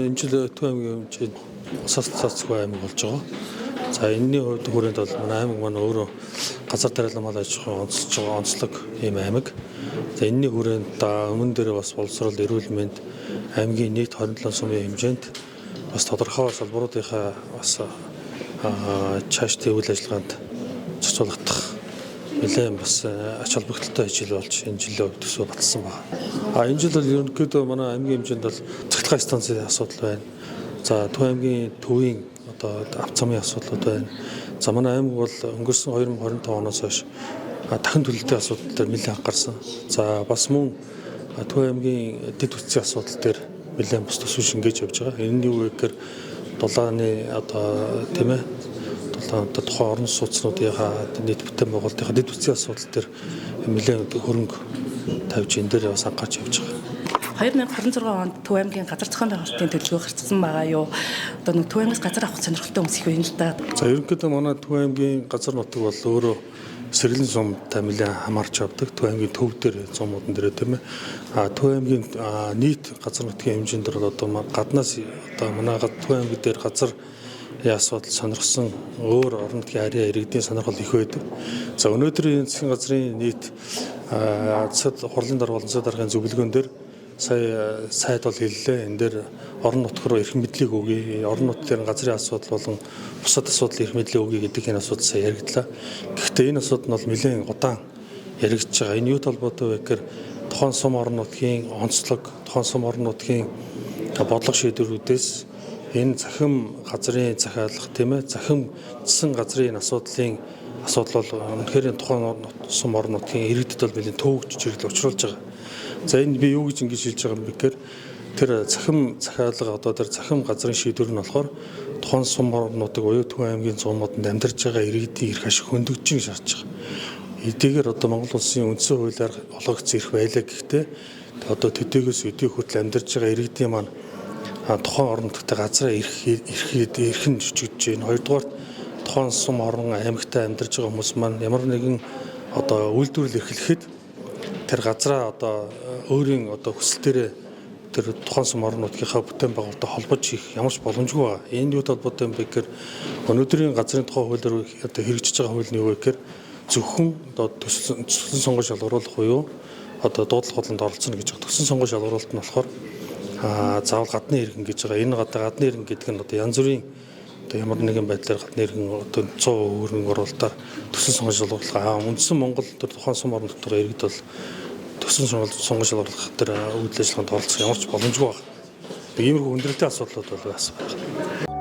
Энэ жил Төв аймгийн хэмжээнд цацгүй аймаг болж байгаа. За энэний хувьд хүрээнд бол манай аймаг маань өөрөө газар тариалан мал аж ахуйн онцлж байгаа онцлог ийм аймаг. За энэний хүрээнд өмнө дээр бас боловсрол, эрүүл мэнд, аймгийн нийт 27 сумын хэмжээнд бас тодорхой салбаруудынхаа бас чаашдын үйл ажиллагаанд цогцолгох нэлээд бас ач холбогдолтой жил болж энэ жилийн хувьд төсөө баталсан байна. Энэ жил бол ерөнхийдөө манай аймгийн хэмжээнд бол цахилгаан станцын асуудал байна. За Төв аймгийн төвийн одоо авто замын асуудлууд байна. За манай аймаг бол өнгөрсөн 2025 оноос хойш дахин төлөлтийн асуудал дээр нэлээд анхаарсан. За бас мөн Төв аймгийн дэд үтцийн асуудал дээр нэлээд бус төсөв шингээж явж байгаа. Энэ нь юу гэхээр дулааны одоо тийм ээ тухайн орон сууцнуудынхаа нийт бүтээн байгуулалтынхаа дэд үтцийн асуудал дээр нэлээд хөрөнгө тавьж энэ дээр бас анхаарч явж байгаа. 2026 онд Төв аймгийн газар зохион байгуулалтын төлөвлөгөө гарцсан байгаа юу? Одоо нэг Төв аймгаас газар авах сонирхолтой хүмүүс их байна л да. За ерөнхийдөө манай Төв аймгийн газар нутаг бол өөрөө сэргэлэн сумтай нэлээд хамаарч явдаг. Төв аймгийн төв дээр зумуудын дээр тийм ээ. Төв аймгийн нийт газар нутгийн хэмжээнд одоо гаднаас одоо манай Төв аймгийн дээр газар асуудал сонирхсан өөр орон нутгийн арийн иргэдийн сонирхол их байдаг. За өнөөдрийн засгийн газрын нийт хурлын дараа болон даргын зөвлөгөөн дээр сая сайд бол хэллээ. Энэ дээр орон нутг руу эрх мэдлийг өгье. Орон нутгийн газрын асуудал болон бусад асуудал эрх мэдлийг өгье гэдэг энэ асуудал сая яригдлаа. Гэхдээ энэ асуудал нь бол нэлээд удаан яригдж байгаа. Энэ юуд холбоотой вэ гэхээр тухайн сум орон нутгийн онцлог, тухайн сум орон нутгийн бодлого шийдвэрүүдээс энэ захим газрын захиалах тийм ээ захимдсан газрын асуудал бол үнэхээр тухайн сум орон нутгийн иргэдэд бол нэлээд төвөгж чиглэл учруулж байгаа. За энэ би юу гэж ингэж хэлж байгаа юм бэ гэхээр тэр захим захиалга одоо тэр захим газрын шийдвэр нь болохоор тухайн сум орнуудыг буюу Төв аймгийн зуунуудад амьдарч байгаа иргэдийн эрх ашиг хөндөгжин шаардж байгаа. Эдгээр одоо Монгол улсын үндсэн хуулиар олгогдсон эрх байлаа гэхдээ одоо төдийгөөс өдий хүртэл амьдарч байгаа иргэдийн маань тухайн орон нутагт газраа эрх нь жижигдэж байна. Хоёрдугаар тухайн сум орон аймагтаа амьдарч байгаа хүмүүс маань ямар нэгэн одоо үйлдвэрлэл эрхлэхэд тэр газраа одоо өөрийн одоо хүсэлтээрээ тэр тухайн сум орон нутгийнхаа бүтээн байгуулалтад холбож хийх ямар ч боломжгүй байна. Энэ юу толботой юм бэ гэхээр өнөөдрийн газрын тухай хуулиар одоо хэрэгжиж байгаа хууль нь юу вэ гэхээр зөвхөн одоо төсөл сонгон шалгаруулах буюу одоо дуудлага болонд оролцоно гэж байгаа. Төсөл сонгон шалгаруулалт нь болохоор заавал гадны иргэн гэж байгаа. Энэ гадны иргэн гэдэг нь одоо янз бүрийн одоо ямар нэгэн байдлаар гадны иргэн одоо 100% хөрөнгө оруулалтаар төсөл сонгон шалгаруулах. Үндсэн Монгол төр тухайн сум орон дотор иргэд бол төсөл сонгон шалгаруулах тэр үйл ажиллагаанд оролцох ямар ч боломжгүй байна. Иймэрхүү хүндрэлтэй асуудлууд бол бас байна.